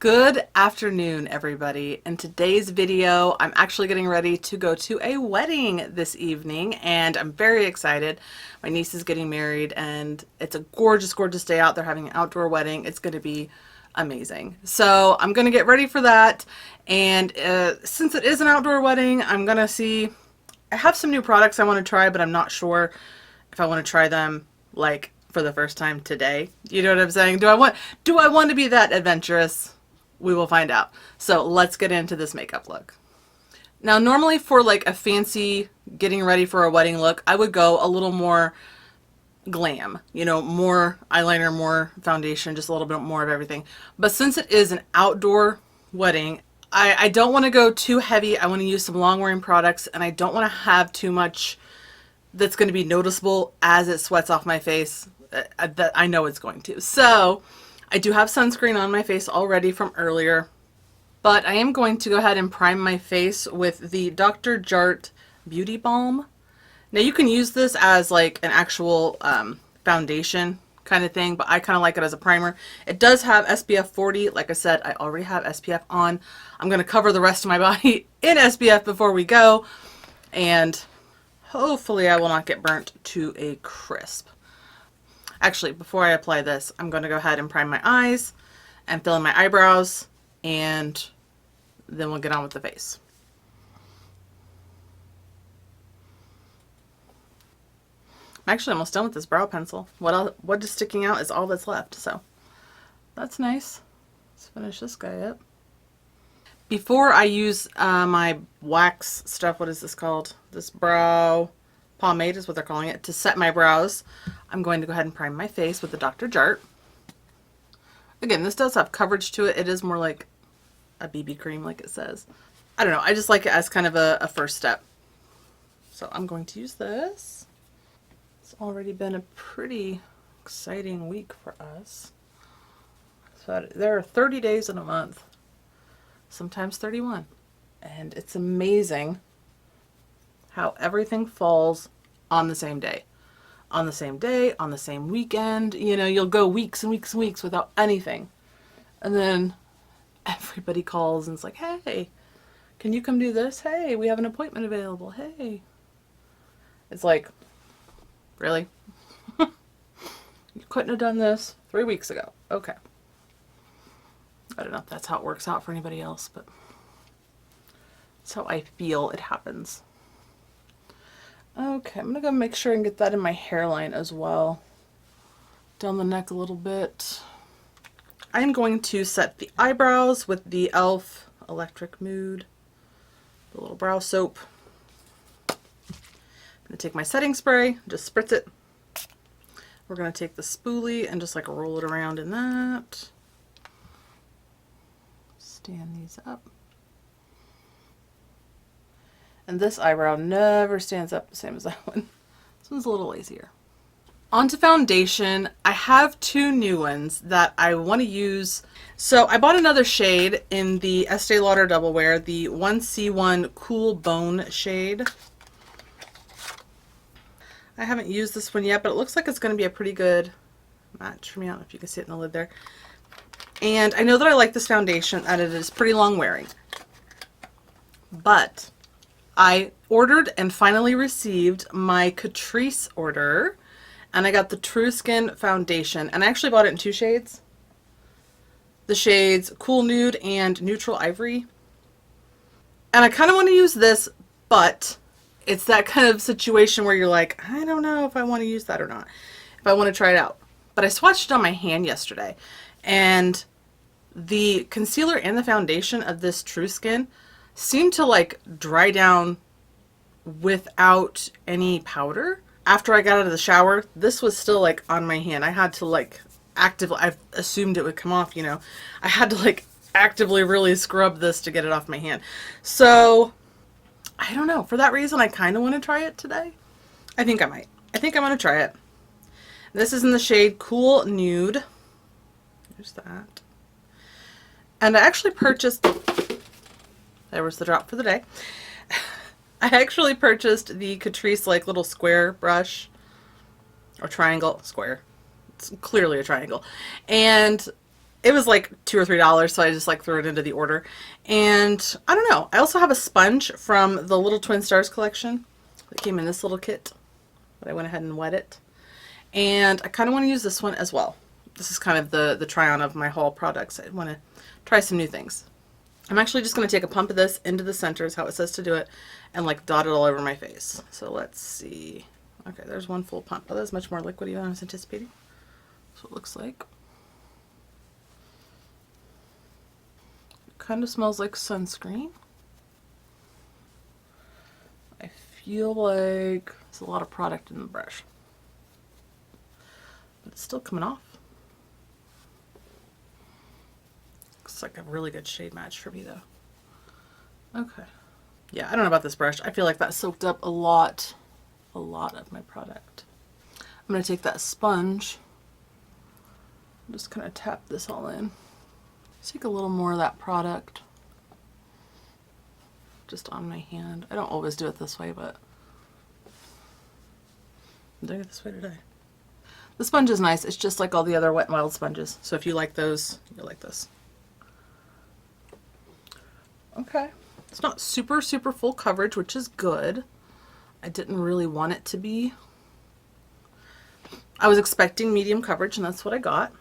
Good afternoon, everybody. In today's video, I'm actually getting ready to go to a wedding this evening, and I'm very excited. My niece is getting married, and it's a gorgeous, gorgeous day out. They're having an outdoor wedding. It's going to be amazing. So I'm going to get ready for that, and since it is an outdoor wedding, I'm going to see. I have some new products I want to try, but I'm not sure if I want to try them like for the first time today. You know what I'm saying? Do I want to be that adventurous? We will find out. So let's get into this makeup look. Now, normally for like a fancy getting ready for a wedding look, I would go a little more glam, you know, more eyeliner, more foundation, just a little bit more of everything. But since it is an outdoor wedding, I don't want to go too heavy. I want to use some long wearing products, and I don't want to have too much that's going to be noticeable as it sweats off my face that I know it's going to. So I do have sunscreen on my face already from earlier, but I am going to go ahead and prime my face with the Dr. Jart Beauty Balm. Now you can use this as like an actual foundation kind of thing, but I kind of like it as a primer. It does have SPF 40. Like I said, I already have SPF on. I'm going to cover the rest of my body in SPF before we go, and hopefully I will not get burnt to a crisp. Actually, before I apply this, I'm going to go ahead and prime my eyes and fill in my eyebrows, and then we'll get on with the face. I'm actually almost done with this brow pencil. What is sticking out is all that's left, so that's nice. Let's finish this guy up. Before I use my wax stuff, what is this called? This brow pomade is what they're calling it, to set my brows, I'm going to go ahead and prime my face with the Dr. Jart. Again, this does have coverage to it. It is more like a BB cream, like it says. I don't know. I just like it as kind of a first step. So I'm going to use this. It's already been a pretty exciting week for us. So there are 30 days in a month, sometimes 31. And it's amazing how everything falls on the same day. On the same day, on the same weekend. You know, you'll go weeks and weeks and weeks without anything. And then everybody calls and it's like, hey, can you come do this? Hey, we have an appointment available. Hey. It's like, really? You couldn't have done this 3 weeks ago. Okay. I don't know if that's how it works out for anybody else, but that's how I feel it happens. Okay, I'm going to go make sure and get that in my hairline as well. Down the neck a little bit. I'm going to set the eyebrows with the e.l.f. Electric Mood, the little brow soap. I'm going to take my setting spray, just spritz it. We're going to take the spoolie and just like roll it around in that. Stand these up. And this eyebrow never stands up the same as that one. This one's a little lazier. Onto foundation. I have two new ones that I want to use. So I bought another shade in the Estee Lauder Double Wear, the 1C1 Cool Bone shade. I haven't used this one yet, but it looks like it's going to be a pretty good match for me. I don't know if you can see it in the lid there. And I know that I like this foundation, and it is pretty long wearing. But I ordered and finally received my Catrice order, and I got the True Skin foundation, and I actually bought it in two shades. The shades Cool Nude and Neutral Ivory. And I kind of want to use this, but it's that kind of situation where you're like, I don't know if I want to use that or not, if I want to try it out. But I swatched it on my hand yesterday, and the concealer and the foundation of this True Skin seemed to like dry down without any powder. After I got out of the shower, this was still like on my hand. I had to like actively, I assumed it would come off, you know. I had to like actively really scrub this to get it off my hand. So I don't know. For that reason, I kind of want to try it today. I think I might. I think I'm going to try it. This is in the shade Cool Nude. There's that. And I actually purchased, there was the drop for the day. I actually purchased the Catrice like little square brush, or triangle, square. It's clearly a triangle. And It was like $2 or $3, so I just like threw it into the order. And I don't know. I also have a sponge from the Little Twin Stars collection. It came in this little kit, but I went ahead and wet it. And I kind of want to use this one as well. This is kind of the try-on of my haul products. I want to try some new things. I'm actually just going to take a pump of this into the center, is how it says to do it, and like dot it all over my face. So let's see. Okay, there's one full pump. Oh, that's much more liquidy than I was anticipating. That's what it looks like. It kind of smells like sunscreen. I feel like there's a lot of product in the brush, but it's still coming off. Looks like a really good shade match for me though. Okay. Yeah, I don't know about this brush. I feel like that soaked up a lot of my product. I'm going to take that sponge, just kind of tap this all in. Take a little more of that product just on my hand. I don't always do it this way, but I'm doing it this way today. The sponge is nice. It's just like all the other Wet n Wild sponges. So if you like those, you'll like this. Okay. It's not super full coverage, which is good. I didn't really want it to be. I was expecting medium coverage, and that's what I got.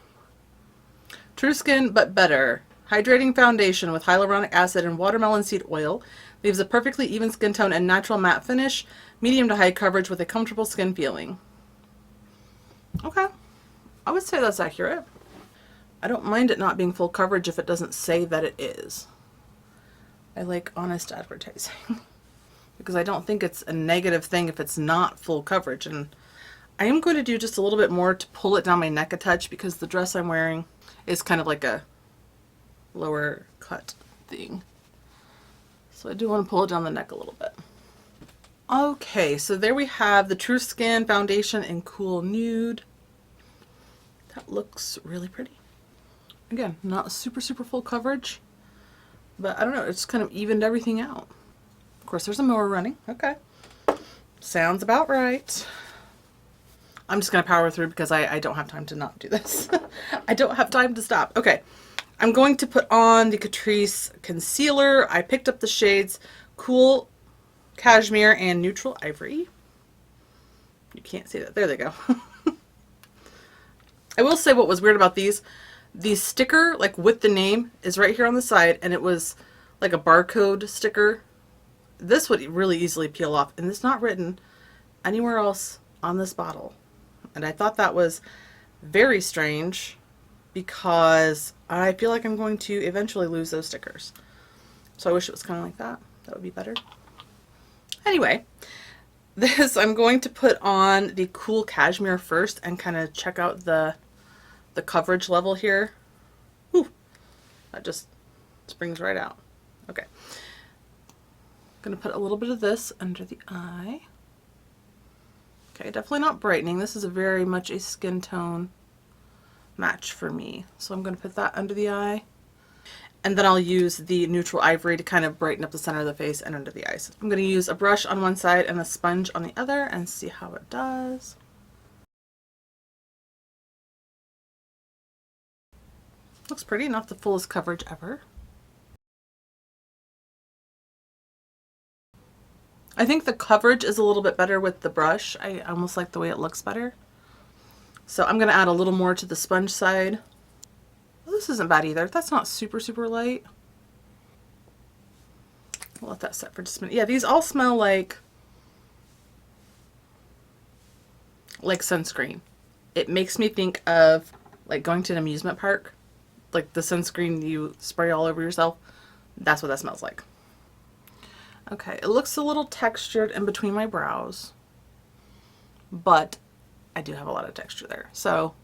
True Skin, but better. Hydrating foundation with hyaluronic acid and watermelon seed oil. Leaves a perfectly even skin tone and natural matte finish. Medium to high coverage with a comfortable skin feeling. Okay. I would say that's accurate. I don't mind it not being full coverage if it doesn't say that it is. I like honest advertising. Because I don't think it's a negative thing if it's not full coverage. And I am going to do just a little bit more to pull it down my neck a touch, because the dress I'm wearing is kind of like a lower cut thing. So I do want to pull it down the neck a little bit. Okay, so there we have the True Skin foundation in Cool Nude. That looks really pretty. Again, not super full coverage, but I don't know, it's kind of evened everything out. Of course, there's a mower running. Okay. Sounds about right. I'm just going to power through because I don't have time to not do this. I don't have time to stop. Okay. I'm going to put on the Catrice concealer. I picked up the shades Cool Cashmere and Neutral Ivory. You can't see that. There they go. I will say what was weird about these. The sticker, like with the name, is right here on the side, and it was like a barcode sticker. This would really easily peel off, and it's not written anywhere else on this bottle. And I thought that was very strange, because I feel like I'm going to eventually lose those stickers. So I wish it was kind of like that. That would be better. Anyway, this, I'm going to put on the Cool Cashmere first and kind of check out the coverage level here. Whew, that just springs right out. Okay. I'm going to put a little bit of this under the eye. Okay, definitely not brightening. This is a very much a skin tone match for me. So I'm going to put that under the eye. And then I'll use the Neutral Ivory to kind of brighten up the center of the face and under the eyes. I'm going to use a brush on one side and a sponge on the other and see how it does. Looks pretty, not the fullest coverage ever. I think the coverage is a little bit better with the brush. I almost like the way it looks better. So I'm going to add a little more to the sponge side. Well, this isn't bad either. That's not super light. I'll let that set for just a minute. Yeah, these all smell like sunscreen. It makes me think of like going to an amusement park. Like the sunscreen you spray all over yourself. That's what that smells like. Okay, it looks a little textured in between my brows, but I do have a lot of texture there. So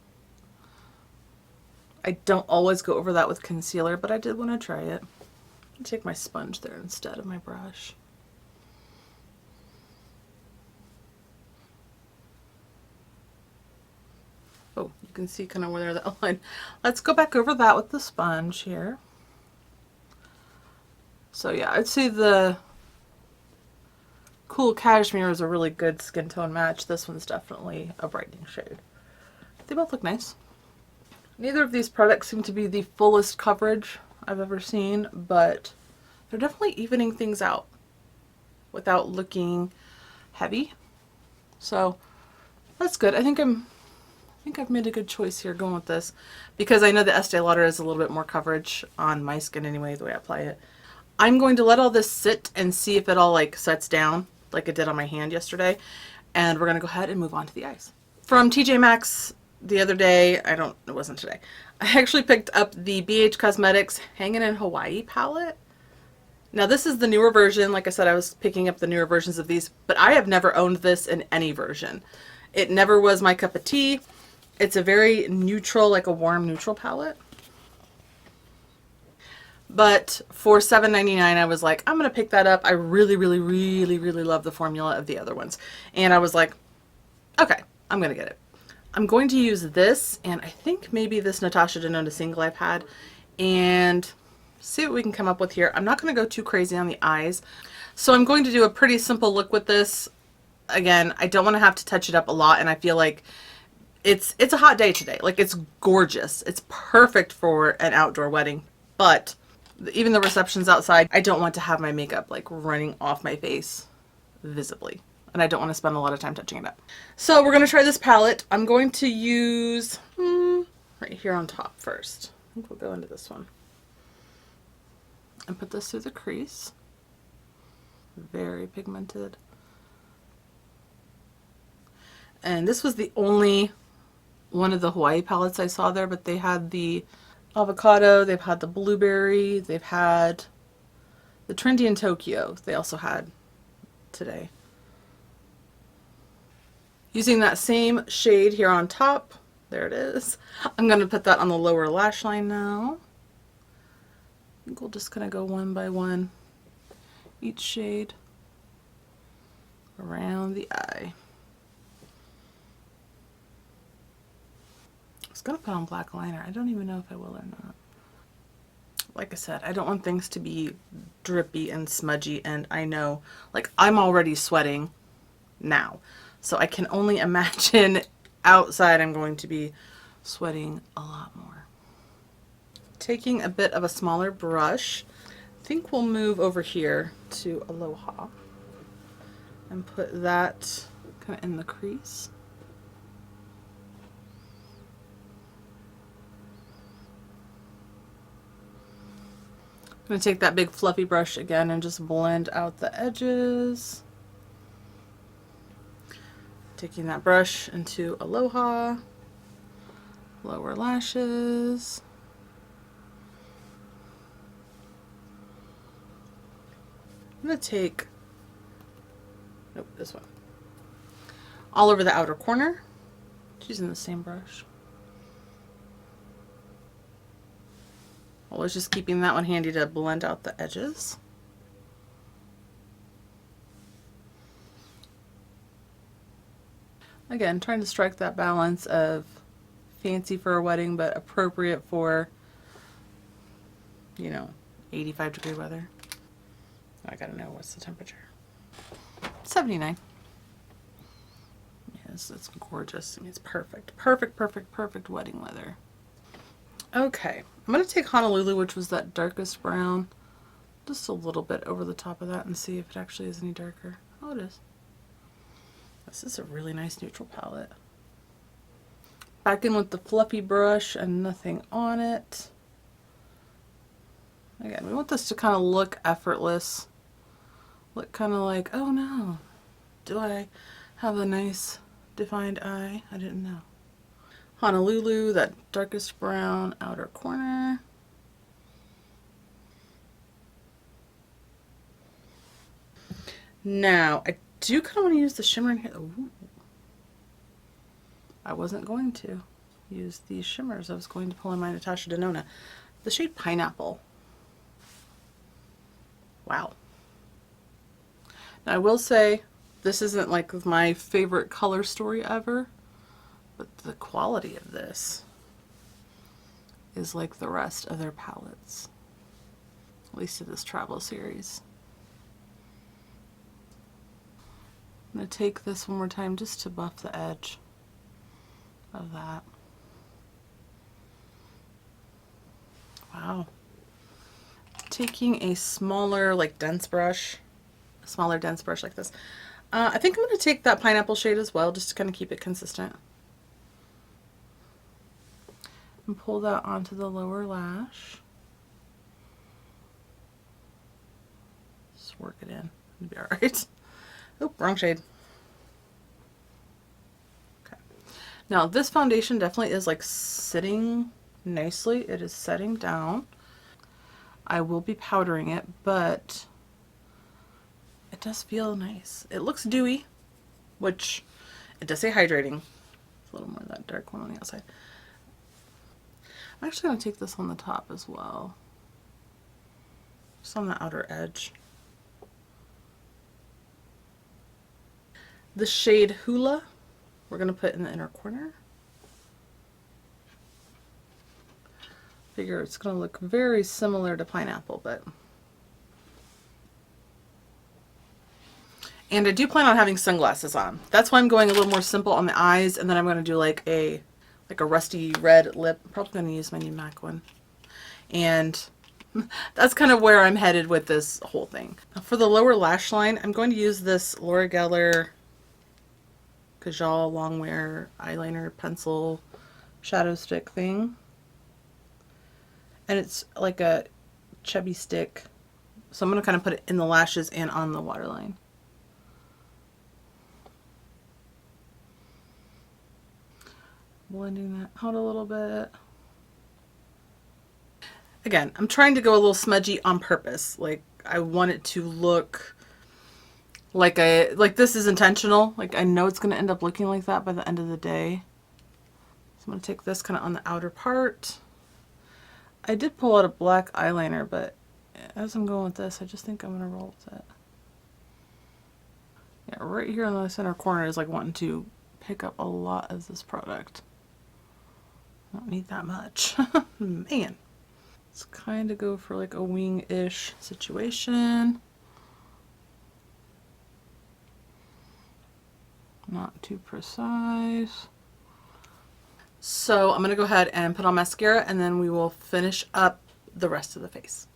I don't always go over that with concealer, but I did want to try it. I'll take my sponge there instead of my brush. Oh, you can see kind of where that line. Let's go back over that with the sponge here. So yeah, I'd say the Cool Cashmere is a really good skin tone match. This one's definitely a brightening shade. They both look nice. Neither of these products seem to be the fullest coverage I've ever seen, but they're definitely evening things out without looking heavy. So that's good. I think I've made a good choice here going with this, because I know the Estee Lauder has a little bit more coverage on my skin anyway, the way I apply it. I'm going to let all this sit and see if it all like sets down like it did on my hand yesterday. And we're going to go ahead and move on to the eyes. From TJ Maxx the other day, it wasn't today. I actually picked up the BH Cosmetics Hanging in Hawaii palette. Now this is the newer version. Like I said, I was picking up the newer versions of these, but I have never owned this in any version. It never was my cup of tea. It's a very neutral, like a warm neutral palette. But for $7.99, I was like, I'm going to pick that up. I really, really, really, really love the formula of the other ones. And I was like, okay, I'm going to get it. I'm going to use this, and I think maybe this Natasha Denona single I've had, and see what we can come up with here. I'm not going to go too crazy on the eyes. So I'm going to do a pretty simple look with this. Again, I don't want to have to touch it up a lot, and I feel like it's a hot day today. Like, it's gorgeous. It's perfect for an outdoor wedding, but even the reception's outside, I don't want to have my makeup like running off my face visibly. And I don't want to spend a lot of time touching it up. So we're going to try this palette. I'm going to use right here on top first. I think we'll go into this one. And put this through the crease. Very pigmented. And this was the only one of the Hawaii palettes I saw there, but they had the avocado, they've had the blueberry, they've had the trendy in Tokyo. They also had today. Using that same shade here on top, there it is. I'm going to put that on the lower lash line now. I think we'll just kind of go one by one, each shade around the eye. I was going to put on black liner. I don't even know if I will or not. Like I said, I don't want things to be drippy and smudgy, and I know, like, I'm already sweating now. So I can only imagine outside I'm going to be sweating a lot more. Taking a bit of a smaller brush, I think we'll move over here to Aloha and put that kind of in the crease. I'm going to take that big fluffy brush again and just blend out the edges. Taking that brush into Aloha, lower lashes. I'm going to take, nope, this one, all over the outer corner, using the same brush. Always just keeping that one handy to blend out the edges. Again, trying to strike that balance of fancy for a wedding, but appropriate for, you know, 85-degree weather. I gotta know what's the temperature. 79. Yes, it's gorgeous. I mean, it's perfect. Perfect, perfect, perfect wedding weather. Okay, I'm going to take Honolulu, which was that darkest brown, just a little bit over the top of that and see if it actually is any darker. Oh, it is. This is a really nice neutral palette. Back in with the fluffy brush and nothing on it. Again, we want this to kind of look effortless. Look kind of like, oh no, do I have a nice defined eye? I didn't know. Honolulu, that darkest brown outer corner. Now, I do kind of want to use the shimmer in here. Ooh. I wasn't going to use these shimmers. I was going to pull in my Natasha Denona. The shade Pineapple. Wow. Now, I will say, this isn't like my favorite color story ever, but the quality of this is like the rest of their palettes, at least in this travel series. I'm going to take this one more time just to buff the edge of that. Wow. Taking a smaller, like dense brush, a smaller dense brush like this. I think I'm going to take that pineapple shade as well, just to kind of keep it consistent. And pull that onto the lower lash. Just work it in. It'll be alright. Oh, wrong shade. Okay. Now this foundation definitely is like sitting nicely. It is setting down. I will be powdering it, but it does feel nice. It looks dewy, which it does say hydrating. It's a little more of that dark one on the outside. I'm actually going to take this on the top as well. Just on the outer edge. The shade Hula, we're going to put in the inner corner. Figure it's going to look very similar to pineapple, but... And I do plan on having sunglasses on. That's why I'm going a little more simple on the eyes, and then I'm going to do like a rusty red lip. I'm probably going to use my new MAC one. And that's kind of where I'm headed with this whole thing. For the lower lash line, I'm going to use this Laura Geller Kajal Longwear eyeliner pencil shadow stick thing. And it's like a chubby stick. So I'm going to kind of put it in the lashes and on the waterline. Blending that out a little bit. Again, I'm trying to go a little smudgy on purpose. Like, I want it to look like this is intentional. Like, I know it's going to end up looking like that by the end of the day. So I'm going to take this kind of on the outer part. I did pull out a black eyeliner, but as I'm going with this, I just think I'm going to roll with it. Yeah, right here in the center corner is like wanting to pick up a lot of this product. I don't need that much. Man. Let's kind of go for like a wing-ish situation. Not too precise. So I'm going to go ahead and put on mascara, and then we will finish up the rest of the face.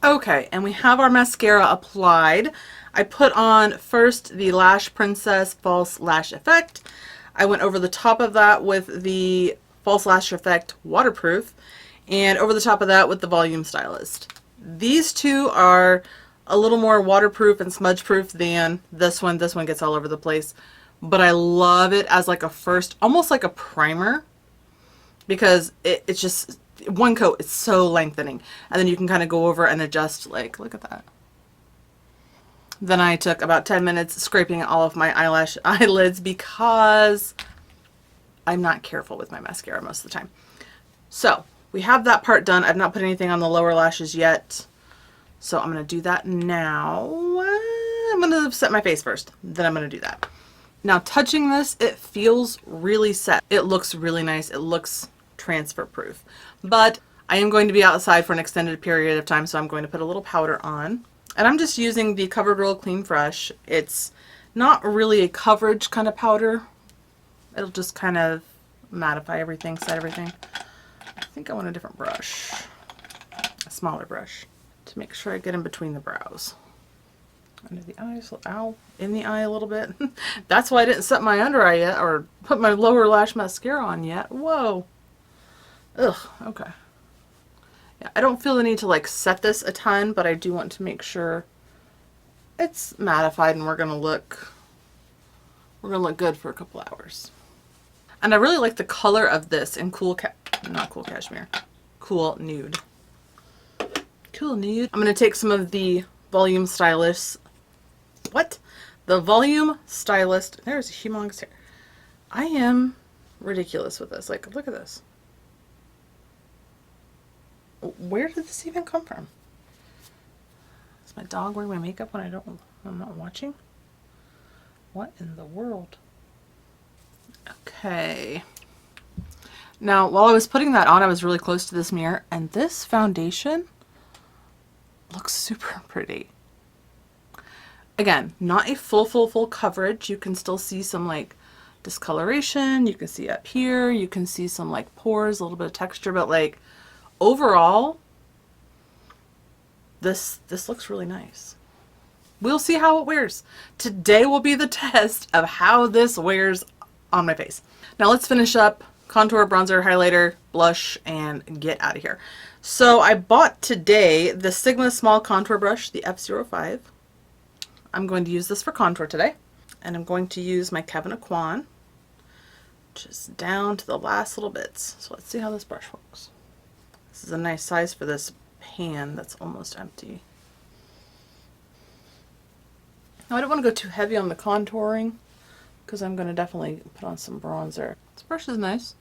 Okay, and we have our mascara applied. I put on first the Lash Princess False Lash Effect. I went over the top of that with the False Lash Effect Waterproof, and over the top of that with the Volume Stylist. These two are a little more waterproof and smudge proof than this one. This one gets all over the place. But I love it as like a first, almost like a primer, because it's just one coat. It's so lengthening. And then you can kind of go over and adjust, like, look at that. Then I took about 10 minutes scraping all of my eyelids because I'm not careful with my mascara most of the time. So we have that part done. I've not put anything on the lower lashes yet. So I'm going to do that now. I'm going to set my face first. Then I'm going to do that. Now touching this, it feels really set. It looks really nice. It looks transfer proof. But I am going to be outside for an extended period of time, so I'm going to put a little powder on. And I'm just using the CoverGirl Clean Fresh. It's not really a coverage kind of powder. It'll just kind of mattify everything, set everything. I think I want a different brush, a smaller brush, to make sure I get in between the brows. Under the eyes, ow, in the eye a little bit. That's why I didn't set my under eye yet, or put my lower lash mascara on yet. Whoa. Ugh, okay. Yeah, I don't feel the need to like set this a ton, but I do want to make sure it's mattified and we're gonna look good for a couple hours. And I really like the color of this in Cool Nude. Cool Nude. I'm gonna take some of the Volume Stylist. What? The Volume Stylist. There's a humongous hair. I am ridiculous with this. Like, look at this. Where did this even come from? Is my dog wearing my makeup when I'm not watching? What in the world? Okay. Now, while I was putting that on, I was really close to this mirror, and this foundation looks super pretty. Again, not a full coverage. You can still see some like discoloration. You can see up here. You can see some like pores, a little bit of texture, but like overall, this looks really nice. We'll see how it wears. Today will be the test of how this wears on my face. Now let's finish up contour, bronzer, highlighter, blush, and get out of here. So I bought today the Sigma small contour brush, the F05. I'm going to use this for contour today. And I'm going to use my Kevyn Aucoin just down to the last little bits. So let's see how this brush works. This is a nice size for this pan that's almost empty. Now I don't want to go too heavy on the contouring because I'm going to definitely put on some bronzer. This brush is nice.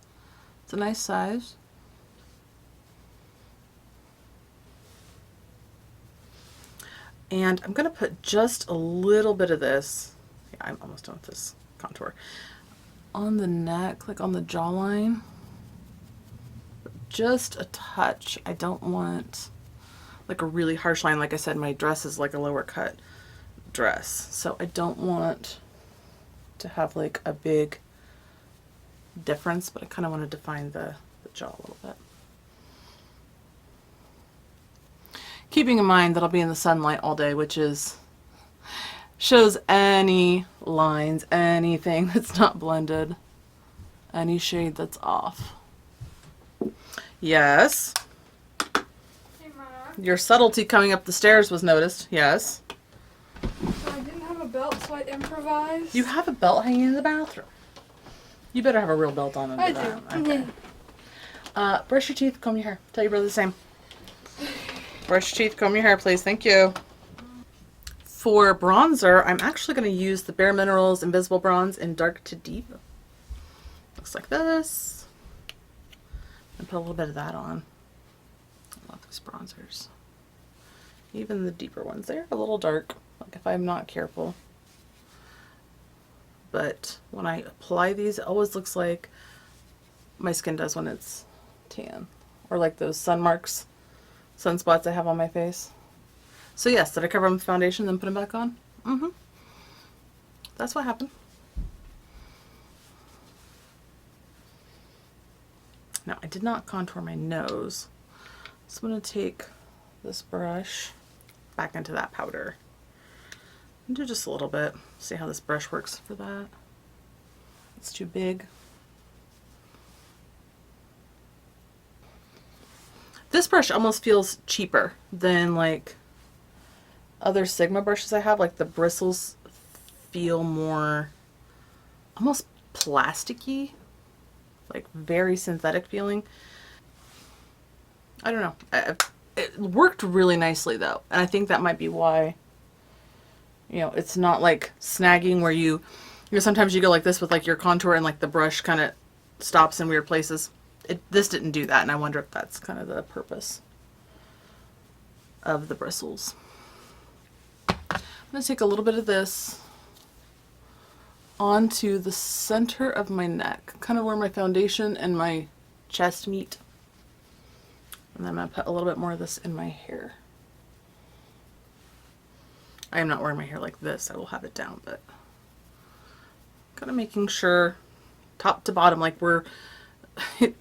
It's a nice size. And I'm going to put just a little bit of this. Yeah, I'm almost done with this contour. On the neck, like on the jawline. Just a touch. I don't want like a really harsh line. Like I said, my dress is like a lower cut dress. So I don't want to have like a big difference, but I kind of want to define the jaw a little bit. Keeping in mind that I'll be in the sunlight all day, which shows any lines, anything that's not blended, any shade that's off. Yes. Hey, Mom. Your subtlety coming up the stairs was noticed. Yes. So I didn't have a belt, so I improvised. You have a belt hanging in the bathroom. You better have a real belt on under I that. do. Okay. Brush your teeth, comb your hair. Tell your brother the same. Brush your teeth, comb your hair, please. Thank you. For bronzer, I'm actually going to use the Bare Minerals Invisible Bronze in Dark to Deep. Looks like this. And put a little bit of that on. I love these bronzers. Even the deeper ones, they're a little dark, like if I'm not careful. But when I apply these, it always looks like my skin does when it's tan. Or like those sun marks, sunspots I have on my face. So yes, did I cover them with foundation then put them back on? Mm-hmm. That's what happened. Now, I did not contour my nose. So I'm going to take this brush back into that powder. And do just a little bit. See how this brush works for that. It's too big. This brush almost feels cheaper than like other Sigma brushes I have. Like the bristles feel more almost plasticky, like very synthetic feeling. I don't know. It worked really nicely though, and I think that might be why, you know, it's not like snagging where you know, sometimes you go like this with like your contour and like the brush kind of stops in weird places. This didn't do that, and I wonder if that's kind of the purpose of the bristles. I'm going to take a little bit of this onto the center of my neck, kind of where my foundation and my chest meet. And then I'm going to put a little bit more of this in my hair. I am not wearing my hair like this. I will have it down, but kind of making sure top to bottom, like we're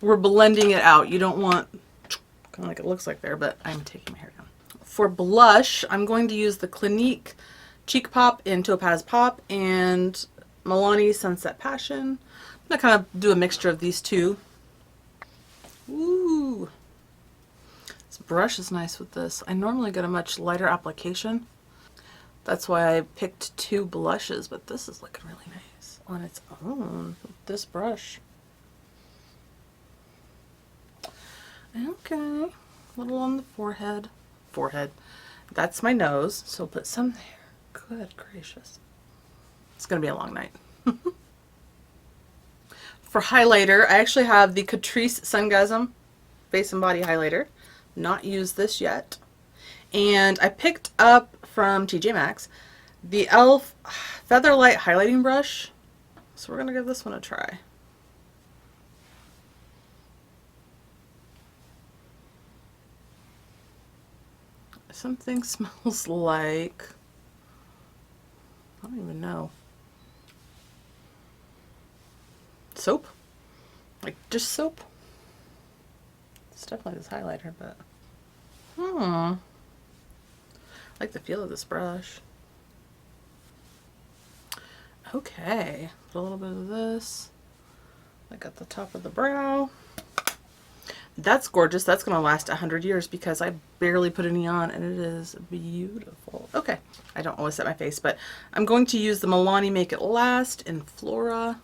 blending it out. You don't want kind of like it looks like there, but I'm taking my hair down. For blush, I'm going to use the Clinique Cheek Pop in Topaz Pop and Milani Sunset Passion. I'm going to kind of do a mixture of these two. Ooh. This brush is nice with this. I normally get a much lighter application. That's why I picked two blushes, but this is looking really nice on its own with this brush. Okay, a little on the forehead. That's my nose, so put some there. Good gracious. It's gonna be a long night. For highlighter, I actually have the Catrice Sungasm Face and Body Highlighter. Not used this yet. And I picked up from TJ Maxx the e.l.f. Featherlight Highlighting Brush. So we're gonna give this one a try. Something smells like, I don't even know, soap, like just soap. It's definitely this highlighter, but I like the feel of this brush. Okay, a little bit of this, like at the top of the brow. That's gorgeous. That's going to last 100 years because I barely put any on and it is beautiful. Okay, I don't always set my face, but I'm going to use the Milani Make It Last in Flora.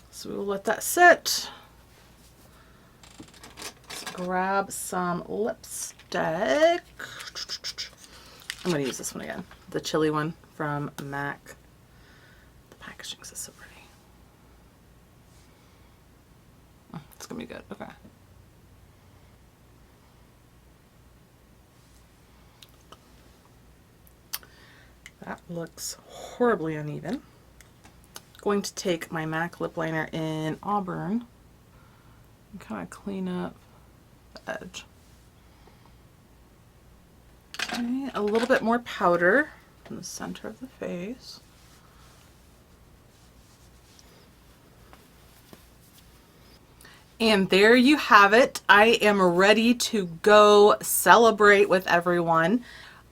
So we'll let that sit. Let's grab some lipstick. I'm going to use this one again, the chili one from MAC. The packaging is so pretty. Oh, it's going to be good. Okay. That looks horribly uneven. Going to take my MAC lip liner in Auburn and kind of clean up the edge. Okay, a little bit more powder in the center of the face. And there you have it. I am ready to go celebrate with everyone.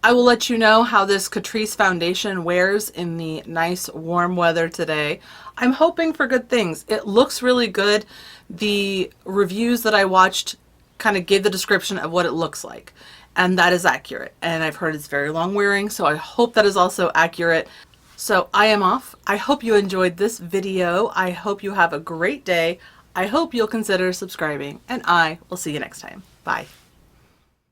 I will let you know how this Catrice foundation wears in the nice warm weather today. I'm hoping for good things. It looks really good. The reviews that I watched kind of gave the description of what it looks like, and that is accurate. And I've heard it's very long wearing, so I hope that is also accurate. So I am off. I hope you enjoyed this video. I hope you have a great day. I hope you'll consider subscribing, and I will see you next time. Bye.